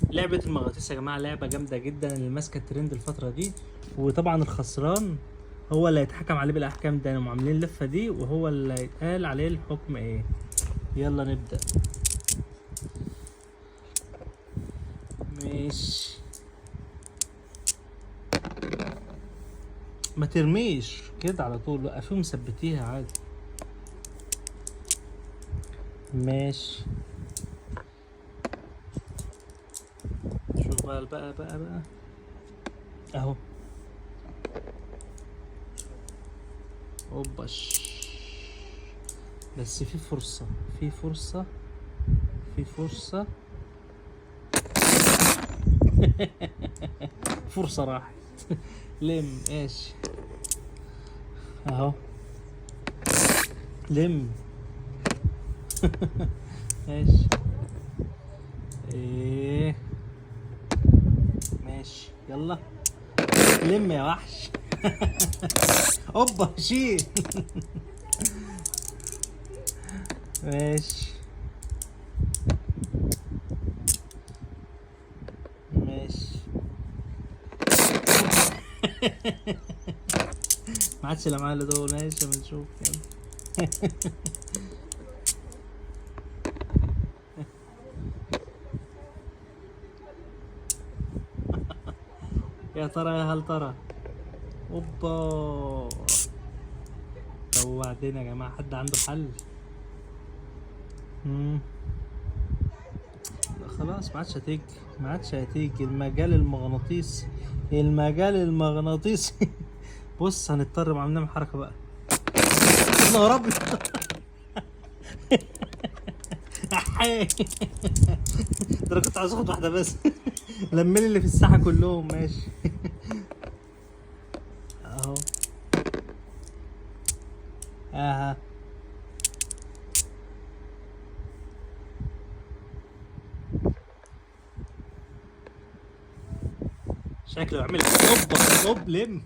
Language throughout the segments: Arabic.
لعبة المغناطيس يا جماعة لعبة جامدة جدا اللي ماسكة الترند الفترة دي. وطبعا الخسران هو اللي هيتحكم عليه بالأحكام ده، هم عاملين اللفة دي وهو اللي هيتقال عليه الحكم ايه. يلا نبدأ. ماشي، ما ترميش كده على طول، بقى فيهم مثبتيها عادي. ماشي، شوف بقى اهو. اوباش، بس في فرصة في فرصة في فرصة. فرصة راحت. لم ماشي اهو، لم. ماشي ايه، ماشي يلا لم يا وحش. اوبا شيل. ماشي ماشي. ما عادش لا معايا دول. ماشي بنشوف يلا. يا ترى يا هل ترى. اوبا. طب وبعدين يا جماعة حد عنده حل؟ لا خلاص ما عادش هتيجي، ما عادش هتيجي. المجال المغناطيسي، المجال المغناطيسي. بص هنضطر معانا نعمل حركة بقى. يا رب. ده انا كنت عاوز اخد واحدة بس. لملي اللي في الساحة كلهم. ماشي. اهو اها. شكله يعمل اوبا اوب لم.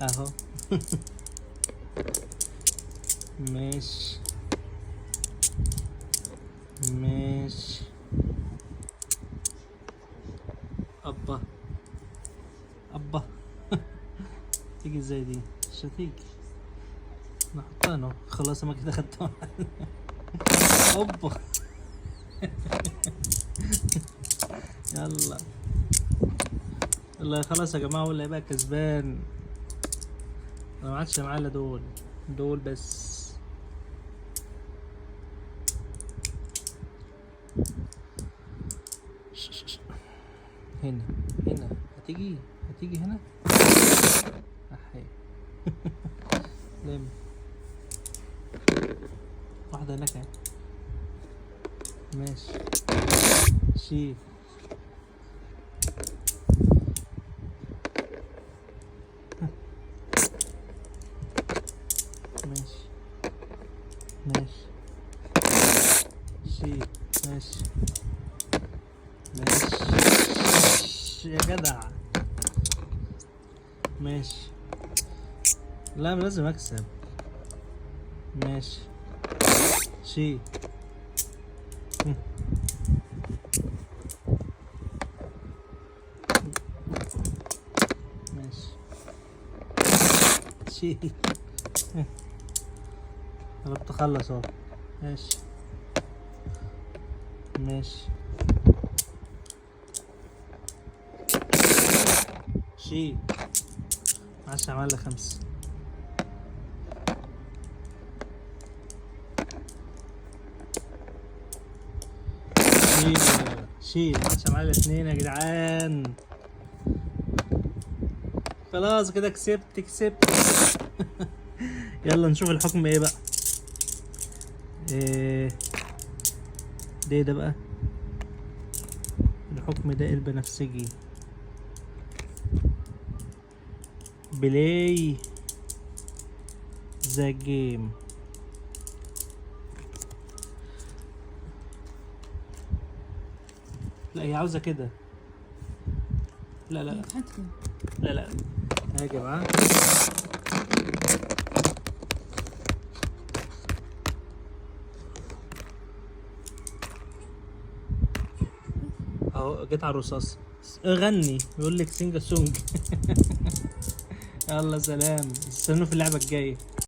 اهو. ماشي ماشي. ابا ابا. تيجي ازاي دي؟ مش هتيجي. نحطها اهو خلاص. ما كده خدتها. اوبا. يلا يلا خلاص يا جماعه، هو اللي هيبقى كسبان. انا ما عادش معايا الا دول، دول بس. هنا هنا هتيجي، هتيجي هنا. احي. لم واحدة هناك اهي. ماشي شيل. ماشي ماشي شيل. ماشي ماشي يا جدع. ماشي. لا لازم اكسب. ماشي شيل. ماشي شيل. قربت اخلص اهو. ماشي ماشي شيل. معلش عمل لي 5. شيل شيل. معلش عمل لي 2 يا جدعان. خلاص كده كسبت كسبت. يلا نشوف الحكم ايه بقى. ايه ده بقى؟ الحكم ده البنفسجي. بلاي ذا جيم. لا هي عاوزة كده. لا لا لا لا. يا جماعة اهو جيت على الرصاص. غني يقول لك سينجا سونج. يلا سلام، استنوا في اللعبة الجاية.